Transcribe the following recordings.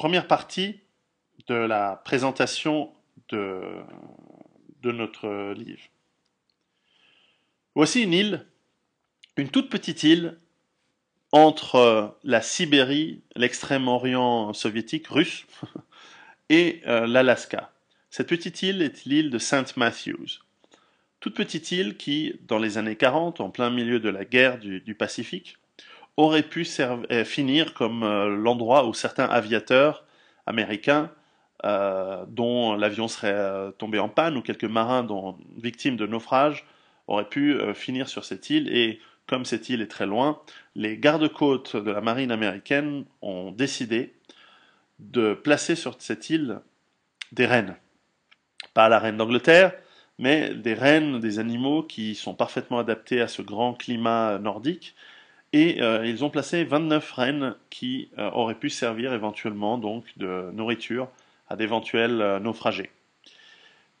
Première partie de la présentation de, de notre livre. Voici une île, une toute petite île entre la Sibérie, l'extrême-orient soviétique russe et l'Alaska. Cette petite île est l'île de Saint Matthews. Toute petite île qui, dans les années 40, en plein milieu de la guerre du Pacifique, aurait pu finir comme l'endroit où certains aviateurs américains dont l'avion serait tombé en panne ou quelques marins victimes de naufrage auraient pu finir sur cette île. Et comme cette île est très loin, les gardes-côtes de la marine américaine ont décidé de placer sur cette île des rennes. Pas la reine d'Angleterre, mais des rennes, des animaux qui sont parfaitement adaptés à ce grand climat nordique. Et ils ont placé 29 rennes qui auraient pu servir éventuellement donc de nourriture à d'éventuels naufragés.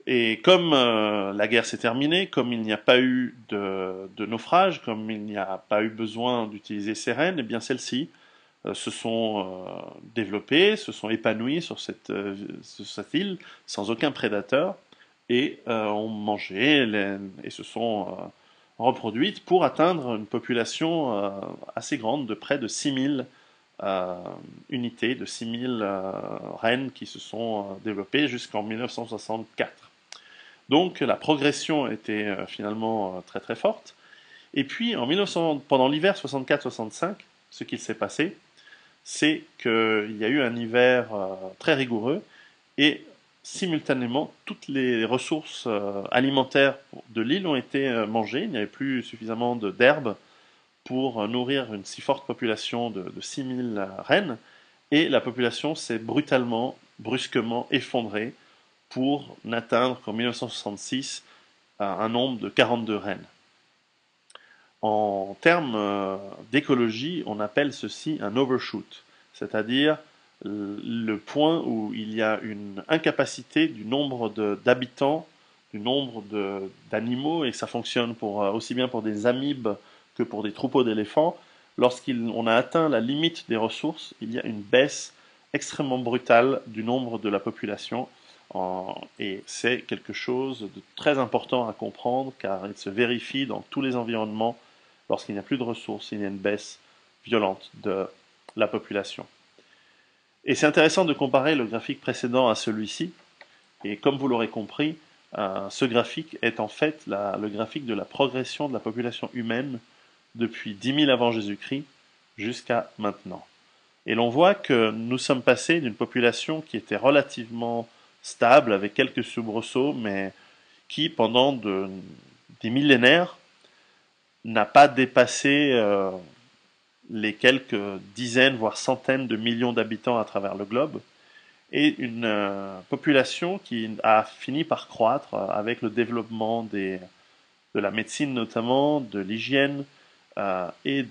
Et comme la guerre s'est terminée, comme il n'y a pas eu de naufrage, comme il n'y a pas eu besoin d'utiliser ces rennes, eh bien celles-ci se sont développées, se sont épanouies sur cette île sans aucun prédateur et ont mangé et se sont reproduites pour atteindre une population assez grande de près de 6000 euh, unités, de 6000 rennes qui se sont développées jusqu'en 1964. Donc la progression était finalement très très forte. Et puis pendant l'hiver 64-65, ce qu'il s'est passé, c'est qu'il y a eu un hiver très rigoureux et simultanément toutes les ressources alimentaires de l'île ont été mangées. Il n'y avait plus suffisamment d'herbes pour nourrir une si forte population de 6000 rennes et la population s'est brutalement, brusquement effondrée pour n'atteindre qu'en 1966 un nombre de 42 rennes. En termes d'écologie, on appelle ceci un overshoot, c'est-à-dire le point où il y a une incapacité du nombre d'habitants, du nombre d'animaux, et ça fonctionne aussi bien pour des amibes que pour des troupeaux d'éléphants. Lorsqu'on a atteint la limite des ressources, il y a une baisse extrêmement brutale du nombre de la population. Et c'est quelque chose de très important à comprendre car il se vérifie dans tous les environnements. Lorsqu'il n'y a plus de ressources, il y a une baisse violente de la population. Et c'est intéressant de comparer le graphique précédent à celui-ci. Et comme vous l'aurez compris, ce graphique est en fait le graphique de la progression de la population humaine depuis 10 000 avant Jésus-Christ jusqu'à maintenant. Et l'on voit que nous sommes passés d'une population qui était relativement stable, avec quelques soubresauts, mais qui, pendant des millénaires, n'a pas dépassé les quelques dizaines, voire centaines de millions d'habitants à travers le globe, et une population qui a fini par croître avec le développement de la médecine notamment, de l'hygiène, et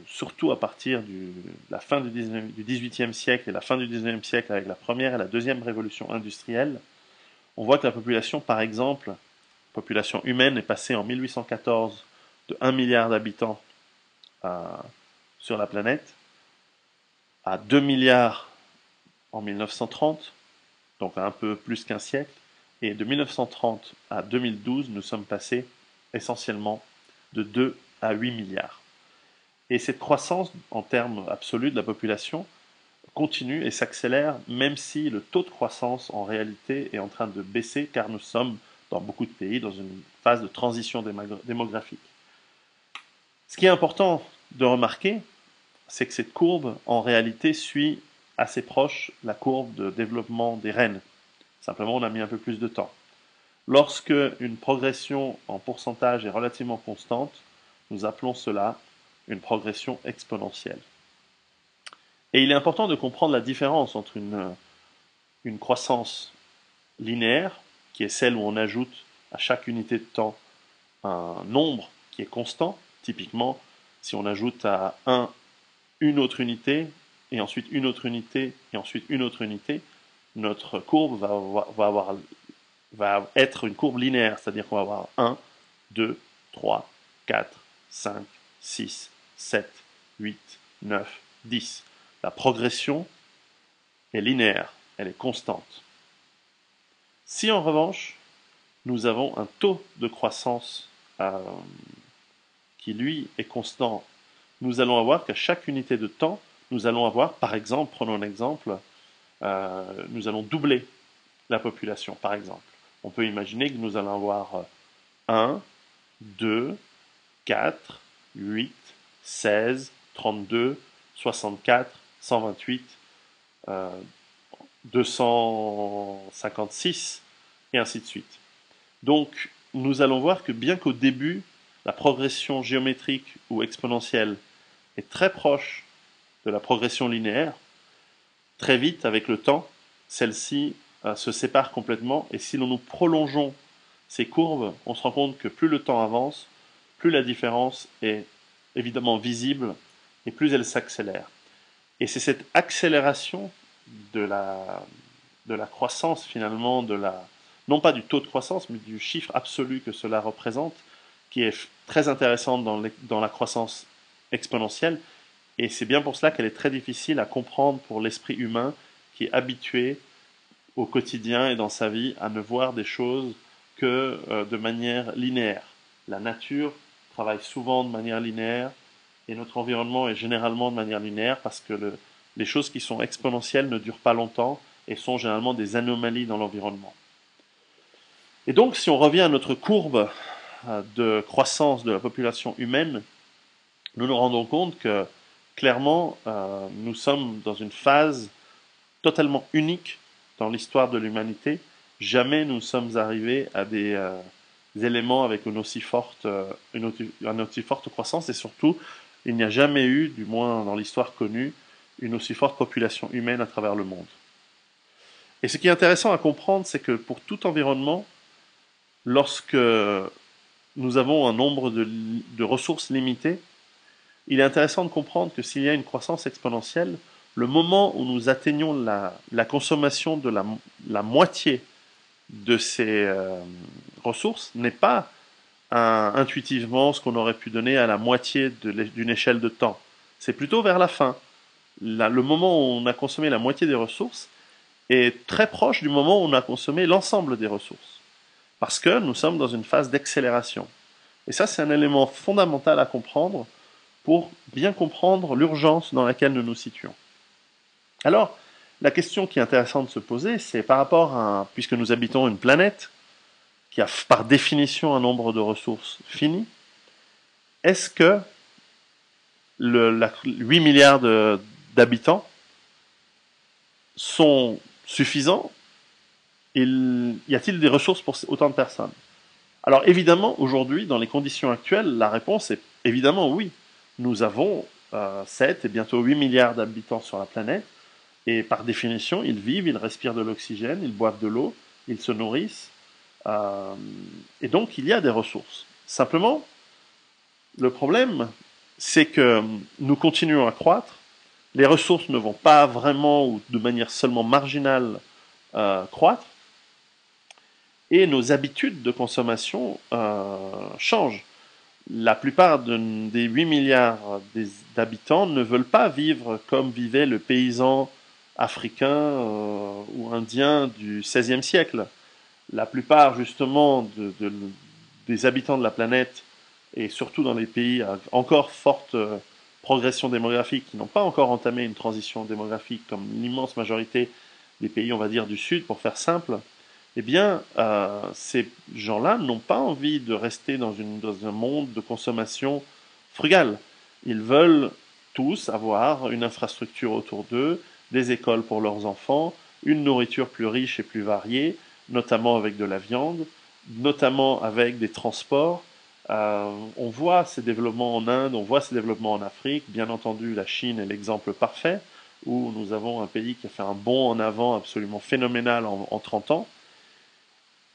surtout à partir de la fin du XVIIIe siècle et la fin du XIXe siècle avec la première et la deuxième révolution industrielle, on voit que la population, par exemple, population humaine est passée en 1814 de 1 milliard d'habitants sur la planète à 2 milliards en 1930, donc à un peu plus qu'un siècle, et de 1930 à 2012, nous sommes passés essentiellement de 2 à 8 milliards. Et cette croissance en termes absolus de la population continue et s'accélère, même si le taux de croissance en réalité est en train de baisser, car nous sommes dans beaucoup de pays dans une phase de transition démographique. Ce qui est important de remarquer, c'est que cette courbe, en réalité, suit assez proche la courbe de développement des rennes. Simplement, on a mis un peu plus de temps. Lorsque une progression en pourcentage est relativement constante, nous appelons cela une progression exponentielle. Et il est important de comprendre la différence entre une croissance linéaire, qui est celle où on ajoute à chaque unité de temps un nombre qui est constant. Typiquement, si on ajoute à 1 une autre unité, et ensuite une autre unité, et ensuite une autre unité, notre courbe va être une courbe linéaire, c'est-à-dire qu'on va avoir 1, 2, 3, 4, 5, 6, 7, 8, 9, 10. La progression est linéaire, elle est constante. Si en revanche, nous avons un taux de croissance qui, lui, est constant, nous allons avoir qu'à chaque unité de temps, nous allons avoir, par exemple, prenons un exemple, nous allons doubler la population, par exemple. On peut imaginer que nous allons avoir 1, 2, 4, 8, 16, 32, 64, 128, 256, et ainsi de suite. Donc, nous allons voir que bien qu'au début, la progression géométrique ou exponentielle est très proche de la progression linéaire, très vite, avec le temps, celle-ci se sépare complètement, et si nous prolongeons ces courbes, on se rend compte que plus le temps avance, plus la différence est évidemment visible, et plus elle s'accélère. Et c'est cette accélération de la croissance, finalement, non pas du taux de croissance, mais du chiffre absolu que cela représente, qui est très intéressante dans la croissance exponentielle. Et c'est bien pour cela qu'elle est très difficile à comprendre pour l'esprit humain qui est habitué au quotidien et dans sa vie à ne voir des choses que de manière linéaire. La nature travaille souvent de manière linéaire et notre environnement est généralement de manière linéaire parce que les choses qui sont exponentielles ne durent pas longtemps et sont généralement des anomalies dans l'environnement. Et donc, si on revient à notre courbe de croissance de la population humaine, nous nous rendons compte que clairement, nous sommes dans une phase totalement unique dans l'histoire de l'humanité. Jamais nous sommes arrivés à des éléments avec une aussi forte croissance et surtout, il n'y a jamais eu, du moins dans l'histoire connue, une aussi forte population humaine à travers le monde. Et ce qui est intéressant à comprendre, c'est que pour tout environnement, lorsque nous avons un nombre de ressources limitées, il est intéressant de comprendre que s'il y a une croissance exponentielle, le moment où nous atteignons la consommation de la moitié de ces ressources n'est pas intuitivement ce qu'on aurait pu donner à la moitié d'une échelle de temps. C'est plutôt vers la fin. Le moment où on a consommé la moitié des ressources est très proche du moment où on a consommé l'ensemble des ressources. Parce que nous sommes dans une phase d'accélération. Et ça, c'est un élément fondamental à comprendre pour bien comprendre l'urgence dans laquelle nous nous situons. Alors, la question qui est intéressante de se poser, c'est par rapport à, puisque nous habitons une planète qui a par définition un nombre de ressources fini, est-ce que 8 milliards d'habitants sont suffisants? Y a-t-il des ressources pour autant de personnes? Alors évidemment, aujourd'hui, dans les conditions actuelles, la réponse est évidemment oui. Nous avons 7 et bientôt 8 milliards d'habitants sur la planète, et par définition, ils vivent, ils respirent de l'oxygène, ils boivent de l'eau, ils se nourrissent, et donc il y a des ressources. Simplement, le problème, c'est que nous continuons à croître, les ressources ne vont pas vraiment ou de manière seulement marginale croître, et nos habitudes de consommation changent. La plupart des 8 milliards d'habitants ne veulent pas vivre comme vivait le paysan africain ou indien du XVIe siècle. La plupart, justement, des habitants de la planète, et surtout dans les pays à encore forte progression démographique, qui n'ont pas encore entamé une transition démographique comme l'immense majorité des pays, on va dire, du Sud, pour faire simple, eh bien, ces gens-là n'ont pas envie de rester dans un monde de consommation frugale. Ils veulent tous avoir une infrastructure autour d'eux, des écoles pour leurs enfants, une nourriture plus riche et plus variée, notamment avec de la viande, notamment avec des transports. On voit ces développements en Inde, on voit ces développements en Afrique. Bien entendu, la Chine est l'exemple parfait, où nous avons un pays qui a fait un bond en avant absolument phénoménal en 30 ans.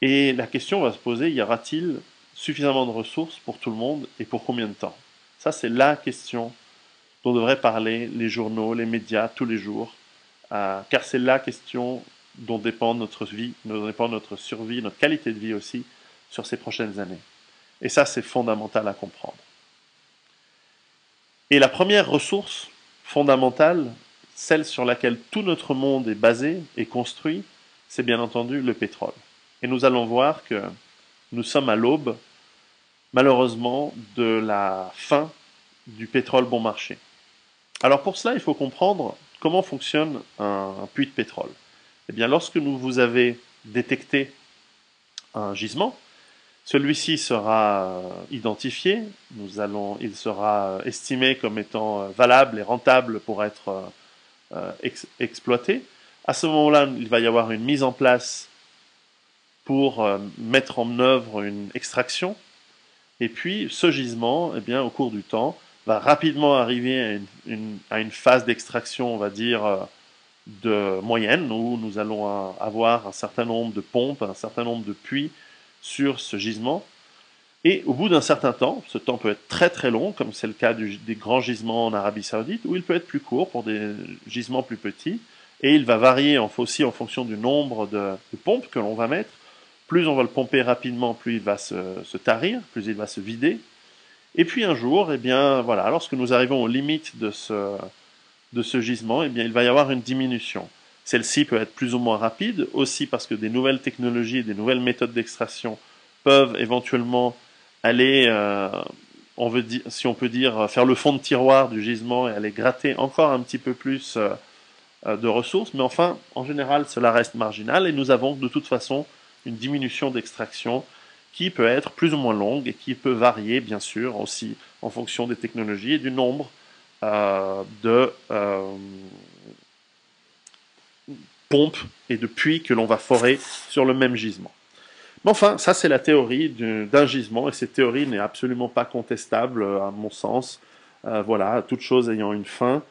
Et la question va se poser, y aura-t-il suffisamment de ressources pour tout le monde et pour combien de temps? Ça, c'est la question dont devraient parler les journaux, les médias tous les jours, car c'est la question dont dépend notre vie, dont dépend notre survie, notre qualité de vie aussi, sur ces prochaines années. Et ça, c'est fondamental à comprendre. Et la première ressource fondamentale, celle sur laquelle tout notre monde est basé et construit, c'est bien entendu le pétrole. Et nous allons voir que nous sommes à l'aube, malheureusement, de la fin du pétrole bon marché. Alors pour cela, il faut comprendre comment fonctionne un puits de pétrole. Eh bien, lorsque vous avez détecté un gisement, celui-ci sera identifié, il sera estimé comme étant valable et rentable pour être exploité. À ce moment-là, il va y avoir une mise en place pour mettre en œuvre une extraction. Et puis, ce gisement, eh bien, au cours du temps, va rapidement arriver à une phase d'extraction, on va dire, de moyenne, où nous allons avoir un certain nombre de pompes, un certain nombre de puits sur ce gisement. Et au bout d'un certain temps, ce temps peut être très très long, comme c'est le cas des grands gisements en Arabie Saoudite, ou il peut être plus court pour des gisements plus petits, et il va varier aussi en fonction du nombre de pompes que l'on va mettre. Plus on va le pomper rapidement, plus il va se tarir, plus il va se vider. Et puis un jour, eh bien, voilà, lorsque nous arrivons aux limites de ce gisement, eh bien, il va y avoir une diminution. Celle-ci peut être plus ou moins rapide, aussi parce que des nouvelles technologies, des nouvelles méthodes d'extraction peuvent éventuellement aller, si on peut dire, faire le fond de tiroir du gisement et aller gratter encore un petit peu plus de ressources. Mais enfin, en général, cela reste marginal et nous avons de toute façon une diminution d'extraction qui peut être plus ou moins longue et qui peut varier, bien sûr, aussi en fonction des technologies et du nombre de pompes et de puits que l'on va forer sur le même gisement. Mais enfin, ça c'est la théorie d'un gisement, et cette théorie n'est absolument pas contestable à mon sens. Voilà, toute chose ayant une fin,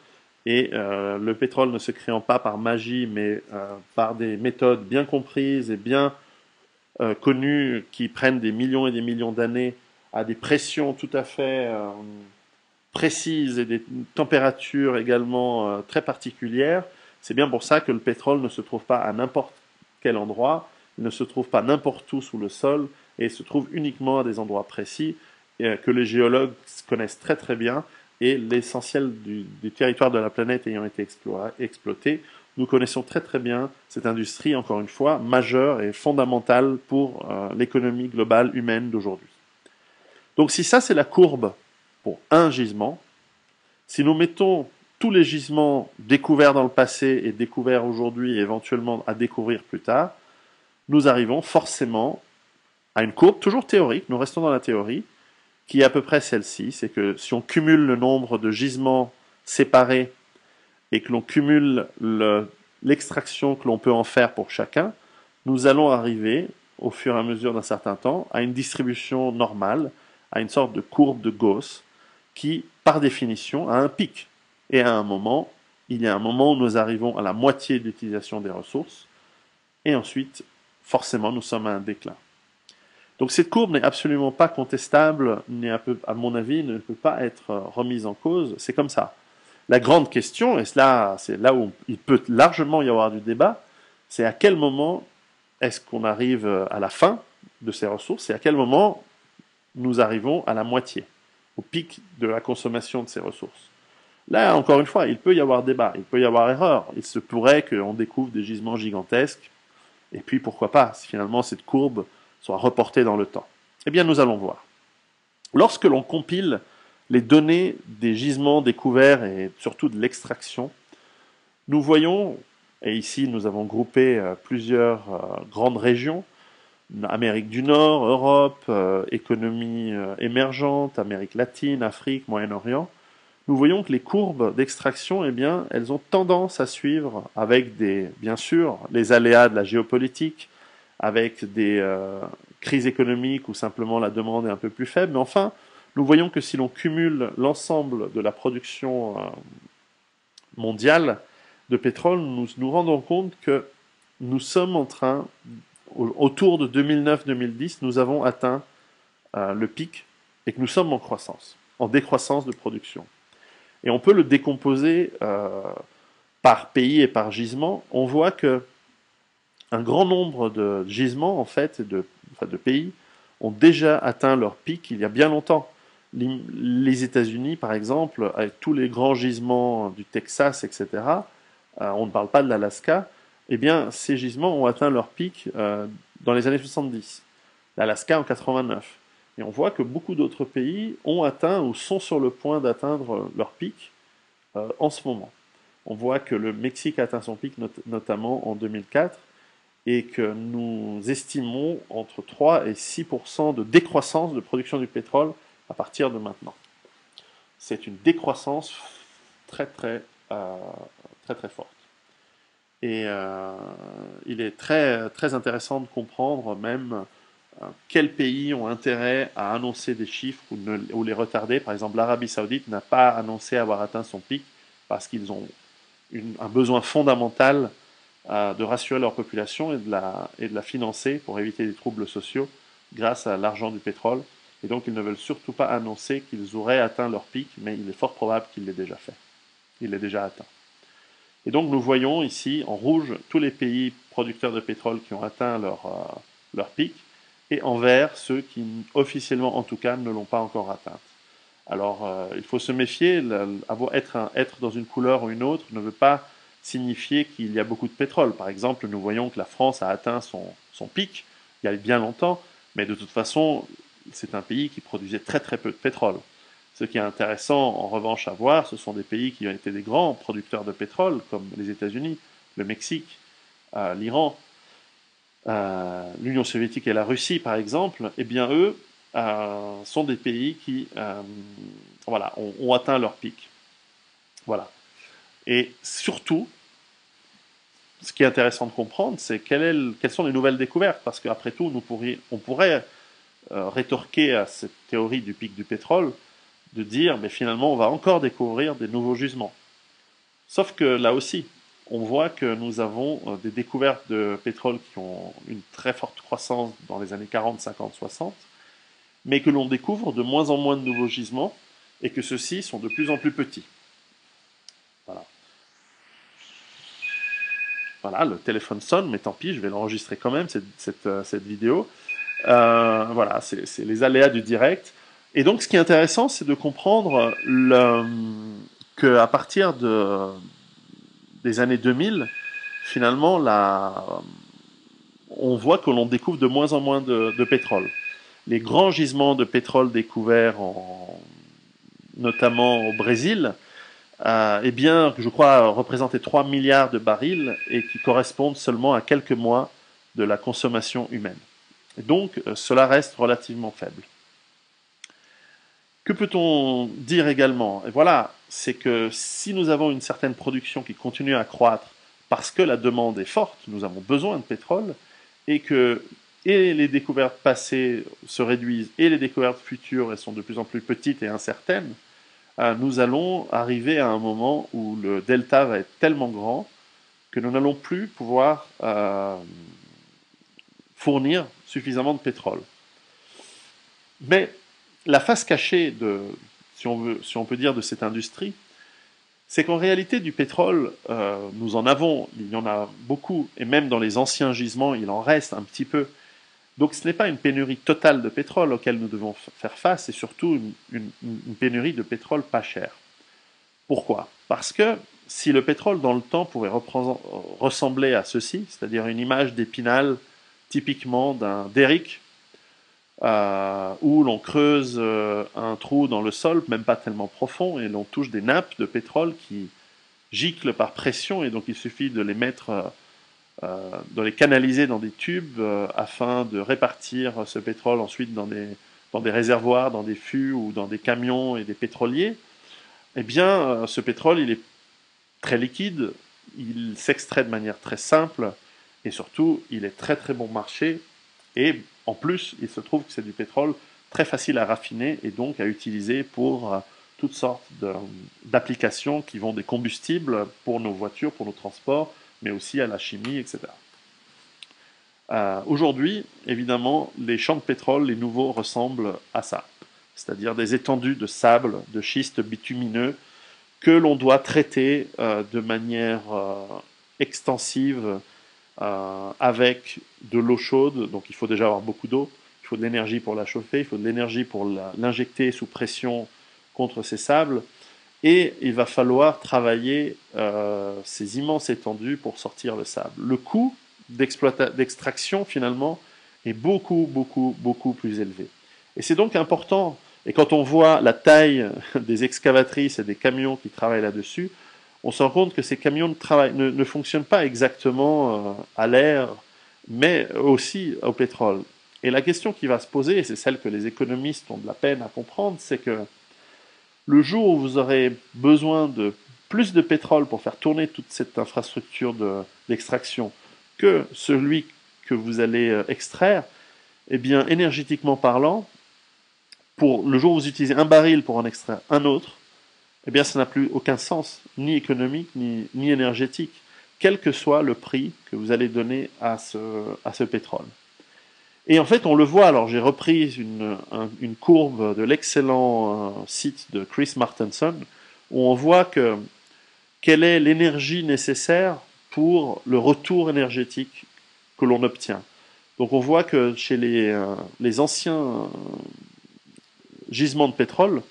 et le pétrole ne se créant pas par magie, mais par des méthodes bien comprises et bien connues qui prennent des millions et des millions d'années à des pressions tout à fait précises et des températures également très particulières. C'est bien pour ça que le pétrole ne se trouve pas à n'importe quel endroit, il ne se trouve pas n'importe où sous le sol, et il se trouve uniquement à des endroits précis que les géologues connaissent très très bien, et l'essentiel du territoire de la planète ayant été exploité, nous connaissons très très bien cette industrie, encore une fois, majeure et fondamentale pour l'économie globale humaine d'aujourd'hui. Donc si ça c'est la courbe pour un gisement, si nous mettons tous les gisements découverts dans le passé et découverts aujourd'hui et éventuellement à découvrir plus tard, nous arrivons forcément à une courbe, toujours théorique, nous restons dans la théorie, qui est à peu près celle-ci, c'est que si on cumule le nombre de gisements séparés et que l'on cumule l'extraction que l'on peut en faire pour chacun, nous allons arriver, au fur et à mesure d'un certain temps, à une distribution normale, à une sorte de courbe de Gauss, qui, par définition, a un pic. Et à un moment, il y a un moment où nous arrivons à la moitié de l'utilisation des ressources, et ensuite, forcément, nous sommes à un déclin. Donc cette courbe n'est absolument pas contestable, à mon avis, ne peut pas être remise en cause, c'est comme ça. La grande question, et c'est là où il peut largement y avoir du débat, c'est à quel moment est-ce qu'on arrive à la fin de ces ressources et à quel moment nous arrivons à la moitié, au pic de la consommation de ces ressources. Là, encore une fois, il peut y avoir débat, il peut y avoir erreur. Il se pourrait qu'on découvre des gisements gigantesques, et puis pourquoi pas, si finalement cette courbe soit reportée dans le temps. Eh bien, nous allons voir. Lorsque l'on compile les données des gisements découverts et surtout de l'extraction, nous voyons, et ici nous avons groupé plusieurs grandes régions, Amérique du Nord, Europe, économie émergente, Amérique latine, Afrique, Moyen-Orient, nous voyons que les courbes d'extraction, eh bien, elles ont tendance à suivre avec bien sûr, les aléas de la géopolitique, avec des crises économiques où simplement la demande est un peu plus faible, mais enfin, nous voyons que si l'on cumule l'ensemble de la production mondiale de pétrole, nous nous rendons compte que nous sommes en train, autour de 2009-2010, nous avons atteint le pic et que nous sommes en croissance, en décroissance de production. Et on peut le décomposer par pays et par gisement. On voit que un grand nombre de gisements, en fait, de pays, ont déjà atteint leur pic il y a bien longtemps. Les États-Unis, par exemple, avec tous les grands gisements du Texas, etc., on ne parle pas de l'Alaska, eh bien, ces gisements ont atteint leur pic dans les années 70. L'Alaska en 89. Et on voit que beaucoup d'autres pays ont atteint ou sont sur le point d'atteindre leur pic en ce moment. On voit que le Mexique a atteint son pic notamment en 2004 et que nous estimons entre 3 et 6% de décroissance de production du pétrole à partir de maintenant. C'est une décroissance très très forte. Et il est très intéressant de comprendre même quels pays ont intérêt à annoncer des chiffres ou les retarder. Par exemple, l'Arabie Saoudite n'a pas annoncé avoir atteint son pic parce qu'ils ont un besoin fondamental de rassurer leur population et de la financer pour éviter des troubles sociaux grâce à l'argent du pétrole. Et donc, ils ne veulent surtout pas annoncer qu'ils auraient atteint leur pic, mais il est fort probable qu'il l'ait déjà fait. Il l'ait déjà atteint. Et donc, nous voyons ici en rouge tous les pays producteurs de pétrole qui ont atteint leur pic, et en vert ceux qui, officiellement en tout cas, ne l'ont pas encore atteint. Alors, il faut se méfier, être dans une couleur ou une autre ne veut pas signifier qu'il y a beaucoup de pétrole. Par exemple, nous voyons que la France a atteint son pic il y a bien longtemps, mais de toute façon, c'est un pays qui produisait très très peu de pétrole. Ce qui est intéressant, en revanche, à voir, ce sont des pays qui ont été des grands producteurs de pétrole, comme les États-Unis, le Mexique, l'Iran, l'Union soviétique et la Russie, par exemple. Eh bien, eux sont des pays qui voilà, ont atteint leur pic. Voilà. Et surtout, ce qui est intéressant de comprendre, c'est quelles sont les nouvelles découvertes. Parce qu'après tout, on pourrait rétorquer à cette théorie du pic du pétrole, de dire, mais finalement, on va encore découvrir des nouveaux gisements. Sauf que là aussi, on voit que nous avons des découvertes de pétrole qui ont une très forte croissance dans les années 40, 50, 60, mais que l'on découvre de moins en moins de nouveaux gisements et que ceux-ci sont de plus en plus petits. Voilà. Voilà, le téléphone sonne, mais tant pis, je vais l'enregistrer quand même, cette vidéo. Voilà, c'est les aléas du direct. Et donc, ce qui est intéressant, c'est de comprendre qu'à partir des années 2000, finalement, on voit que l'on découvre de moins en moins de pétrole. Les grands gisements de pétrole découverts notamment au Brésil, eh bien, je crois, représentaient 3 milliards de barils et qui correspondent seulement à quelques mois de la consommation humaine. Et donc, cela reste relativement faible. Que peut-on dire également? Et voilà, c'est que si nous avons une certaine production qui continue à croître parce que la demande est forte, nous avons besoin de pétrole, et que les découvertes passées se réduisent et les découvertes futures elles sont de plus en plus petites et incertaines, nous allons arriver à un moment où le delta va être tellement grand que nous n'allons plus pouvoir fournir suffisamment de pétrole. Mais la face cachée si on peut dire, de cette industrie, c'est qu'en réalité du pétrole, nous en avons, il y en a beaucoup, et même dans les anciens gisements, il en reste un petit peu. Donc ce n'est pas une pénurie totale de pétrole auquel nous devons faire face, c'est surtout une pénurie de pétrole pas cher. Pourquoi? Parce que si le pétrole dans le temps pouvait ressembler à ceci, c'est-à-dire une image d'Épinal typiquement d'un derrick, où l'on creuse un trou dans le sol, même pas tellement profond, et l'on touche des nappes de pétrole qui giclent par pression, et donc il suffit de les mettre, de les canaliser dans des tubes afin de répartir ce pétrole ensuite dans des réservoirs, dans des fûts ou dans des camions et des pétroliers. Eh bien, ce pétrole, il est très liquide, il s'extrait de manière très simple, et surtout, il est très très bon marché, et en plus, il se trouve que c'est du pétrole très facile à raffiner et donc à utiliser pour toutes sortes d'applications qui vont des combustibles pour nos voitures, pour nos transports, mais aussi à la chimie, etc. Aujourd'hui, évidemment, les champs de pétrole, les nouveaux, ressemblent à ça, c'est-à-dire des étendues de sable, de schiste bitumineux que l'on doit traiter de manière extensive avec de l'eau chaude, donc il faut déjà avoir beaucoup d'eau, il faut de l'énergie pour la chauffer, il faut de l'énergie pour l'injecter sous pression contre ces sables, et il va falloir travailler ces immenses étendues pour sortir le sable. Le coût d'extraction, finalement, est beaucoup, beaucoup, beaucoup plus élevé. Et c'est donc important, et quand on voit la taille des excavatrices et des camions qui travaillent là-dessus, on se rend compte que ces camions ne fonctionnent pas exactement à l'air, mais aussi au pétrole. Et la question qui va se poser, et c'est celle que les économistes ont de la peine à comprendre, c'est que le jour où vous aurez besoin de plus de pétrole pour faire tourner toute cette infrastructure d'extraction que celui que vous allez extraire, eh bien, énergétiquement parlant, pour le jour où vous utilisez un baril pour en extraire un autre, eh bien, ça n'a plus aucun sens, ni économique, ni énergétique, quel que soit le prix que vous allez donner à ce pétrole. Et en fait, on le voit, alors j'ai repris une courbe de l'excellent site de Chris Martenson, où on voit quelle est l'énergie nécessaire pour le retour énergétique que l'on obtient. Donc on voit que chez les anciens gisements de pétrole,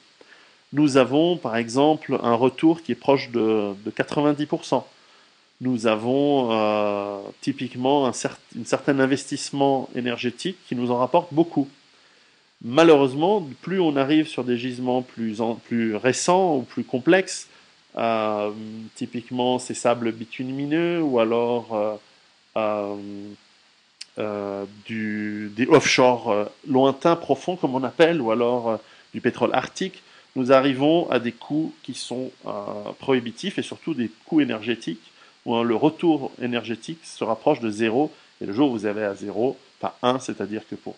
nous avons par exemple un retour qui est proche de 90%. Nous avons typiquement un certain investissement énergétique qui nous en rapporte beaucoup. Malheureusement, plus on arrive sur des gisements plus récents ou plus complexes, typiquement ces sables bitumineux ou alors des offshore lointains, profonds comme on appelle, ou alors du pétrole arctique, nous arrivons à des coûts qui sont prohibitifs et surtout des coûts énergétiques où le retour énergétique se rapproche de zéro. Et le jour où vous avez à zéro, pas un, c'est-à-dire que pour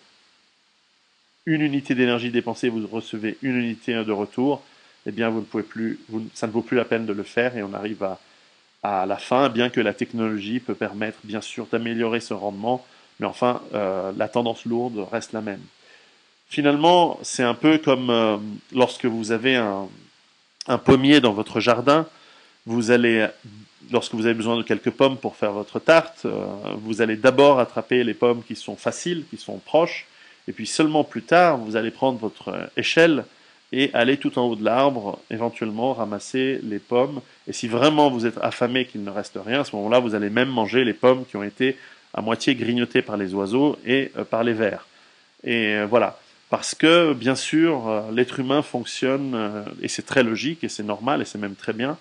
une unité d'énergie dépensée, vous recevez une unité de retour, eh bien vous ne pouvez plus, ça ne vaut plus la peine de le faire et on arrive à la fin, bien que la technologie peut permettre bien sûr d'améliorer ce rendement, mais enfin la tendance lourde reste la même. Finalement, c'est un peu comme lorsque vous avez un pommier dans votre jardin, vous allez, lorsque vous avez besoin de quelques pommes pour faire votre tarte, vous allez d'abord attraper les pommes qui sont faciles, qui sont proches, et puis seulement plus tard, vous allez prendre votre échelle et aller tout en haut de l'arbre, éventuellement ramasser les pommes. Et si vraiment vous êtes affamé qu'il ne reste rien, à ce moment-là, vous allez même manger les pommes qui ont été à moitié grignotées par les oiseaux et par les vers. Et voilà. Parce que, bien sûr, l'être humain fonctionne, et c'est très logique, et c'est normal, et c'est même très bien,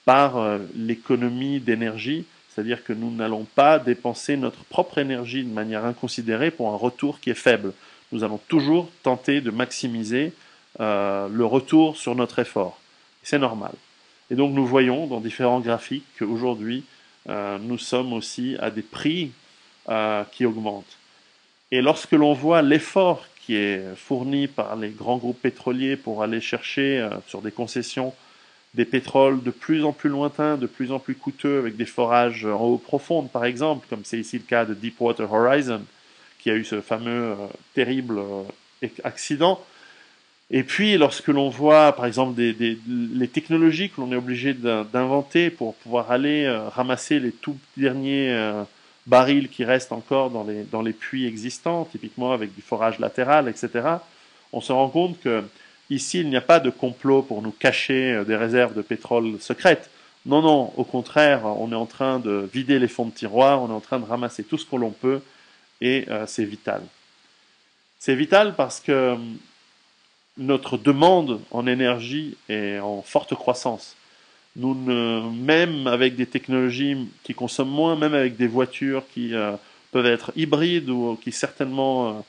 par l'économie d'énergie, c'est-à-dire que nous n'allons pas dépenser notre propre énergie de manière inconsidérée pour un retour qui est faible. Nous allons toujours tenter de maximiser le retour sur notre effort. C'est normal. Et donc nous voyons dans différents graphiques qu'aujourd'hui, nous sommes aussi à des prix qui augmentent. Et lorsque l'on voit l'effort qui est fourni par les grands groupes pétroliers pour aller chercher sur des concessions des pétroles de plus en plus lointains, de plus en plus coûteux, avec des forages en eau profonde, par exemple, comme c'est ici le cas de Deepwater Horizon, qui a eu ce fameux terrible accident. Et puis, lorsque l'on voit, par exemple, les technologies que l'on est obligé d'inventer pour pouvoir aller ramasser les tout derniers barils qui restent encore dans les puits existants, typiquement avec du forage latéral, etc., on se rend compte que ici, il n'y a pas de complot pour nous cacher des réserves de pétrole secrètes. Non, non, au contraire, on est en train de vider les fonds de tiroir, on est en train de ramasser tout ce que l'on peut, et c'est vital. C'est vital parce que notre demande en énergie est en forte croissance. Même avec des technologies qui consomment moins, même avec des voitures qui peuvent être hybrides ou qui certainement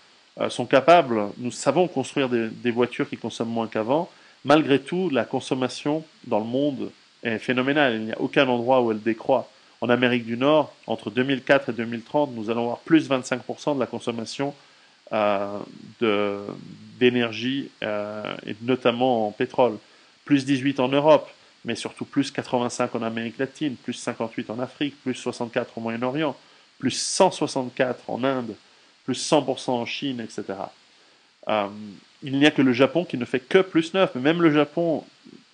sont capables, nous savons construire des voitures qui consomment moins qu'avant. Malgré tout, la consommation dans le monde est phénoménale. Il n'y a aucun endroit où elle décroît. En Amérique du Nord, entre 2004 et 2030, nous allons avoir plus 25% de la consommation euh, d'énergie, et notamment en pétrole. Plus 18 en Europe, mais surtout plus 85 en Amérique latine, plus 58 en Afrique, plus 64 au Moyen-Orient, plus 164 en Inde, plus 100% en Chine, etc. Euh, il n'y a que le Japon qui ne fait que plus 9, mais même le Japon,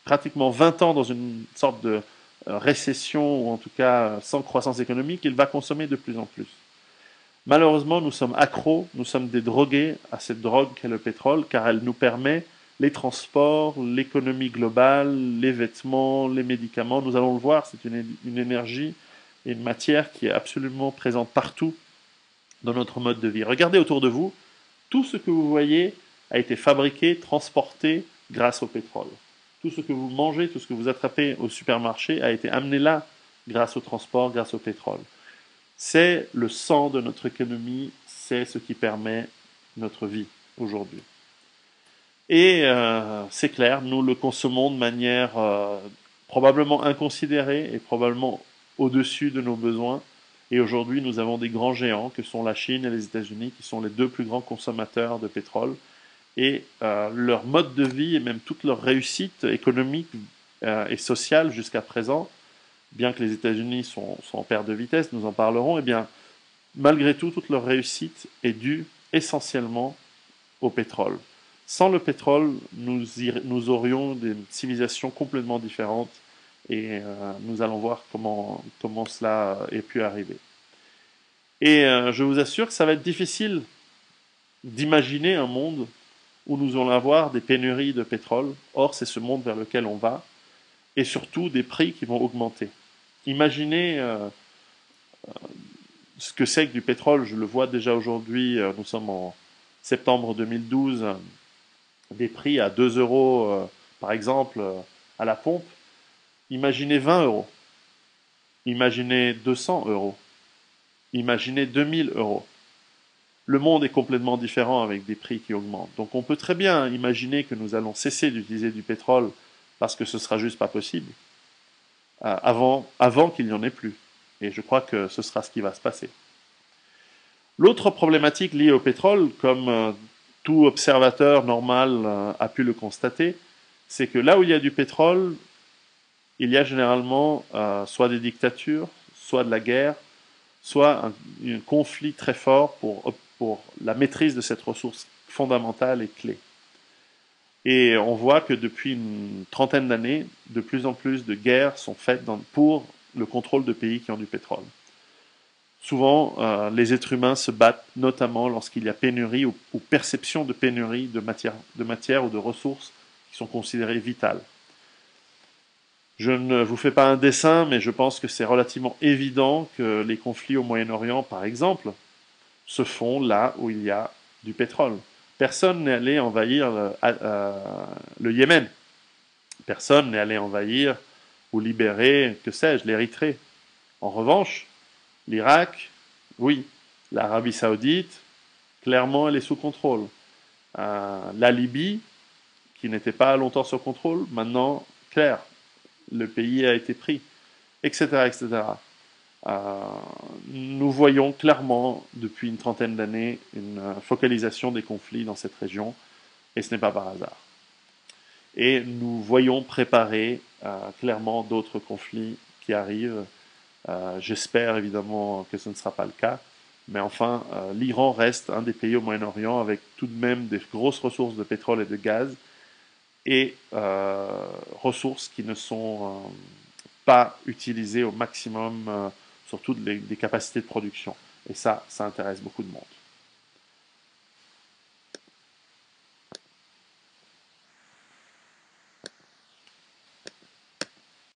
pratiquement 20 ans dans une sorte de récession, ou en tout cas sans croissance économique, il va consommer de plus en plus. Malheureusement, nous sommes accros, nous sommes des drogués à cette drogue qu'est le pétrole, car elle nous permet les transports, l'économie globale, les vêtements, les médicaments. Nous allons le voir, c'est une énergie et une matière qui est absolument présente partout dans notre mode de vie. Regardez autour de vous, tout ce que vous voyez a été fabriqué, transporté grâce au pétrole. Tout ce que vous mangez, tout ce que vous attrapez au supermarché a été amené là grâce au transport, grâce au pétrole. C'est le sang de notre économie, c'est ce qui permet notre vie aujourd'hui. Et c'est clair, nous le consommons de manière probablement inconsidérée et probablement au-dessus de nos besoins. Et aujourd'hui, nous avons des grands géants que sont la Chine et les États-Unis, qui sont les deux plus grands consommateurs de pétrole. Et leur mode de vie et même toute leur réussite économique et sociale jusqu'à présent, bien que les États-Unis sont en perte de vitesse, nous en parlerons, et bien malgré tout, toute leur réussite est due essentiellement au pétrole. Sans le pétrole, nous aurions des civilisations complètement différentes et nous allons voir comment cela ait pu arriver. Et je vous assure que ça va être difficile d'imaginer un monde où nous allons avoir des pénuries de pétrole. Or, c'est ce monde vers lequel on va, et surtout des prix qui vont augmenter. Imaginez ce que c'est que du pétrole, je le vois déjà aujourd'hui, nous sommes en septembre 2012, des prix à 2 euros, par exemple, à la pompe. Imaginez 20 euros, imaginez 200 euros, imaginez 2000 euros. Le monde est complètement différent avec des prix qui augmentent. Donc on peut très bien imaginer que nous allons cesser d'utiliser du pétrole parce que ce sera juste pas possible, avant qu'il n'y en ait plus. Et je crois que ce sera ce qui va se passer. L'autre problématique liée au pétrole, comme tout observateur normal a pu le constater, c'est que là où il y a du pétrole, il y a généralement soit des dictatures, soit de la guerre, soit un conflit très fort pour la maîtrise de cette ressource fondamentale et clé. Et on voit que depuis une trentaine d'années, de plus en plus de guerres sont faites pour le contrôle de pays qui ont du pétrole. Souvent, les êtres humains se battent notamment lorsqu'il y a pénurie ou perception de pénurie de matière ou de ressources qui sont considérées vitales. Je ne vous fais pas un dessin, mais je pense que c'est relativement évident que les conflits au Moyen-Orient, par exemple, se font là où il y a du pétrole. Personne n'est allé envahir le Yémen. Personne n'est allé envahir ou libérer, que sais-je, l'Érythrée. En revanche, l'Irak, oui. L'Arabie Saoudite, clairement, elle est sous contrôle. La Libye, qui n'était pas longtemps sous contrôle, maintenant, clair, le pays a été pris, etc., etc. Nous voyons clairement, depuis une trentaine d'années, une focalisation des conflits dans cette région, et ce n'est pas par hasard. Et nous voyons préparer clairement d'autres conflits qui arrivent. J'espère évidemment que ce ne sera pas le cas, mais enfin, l'Iran reste un des pays au Moyen-Orient avec tout de même des grosses ressources de pétrole et de gaz, et ressources qui ne sont pas utilisées au maximum, surtout des capacités de production. Et ça intéresse beaucoup de monde.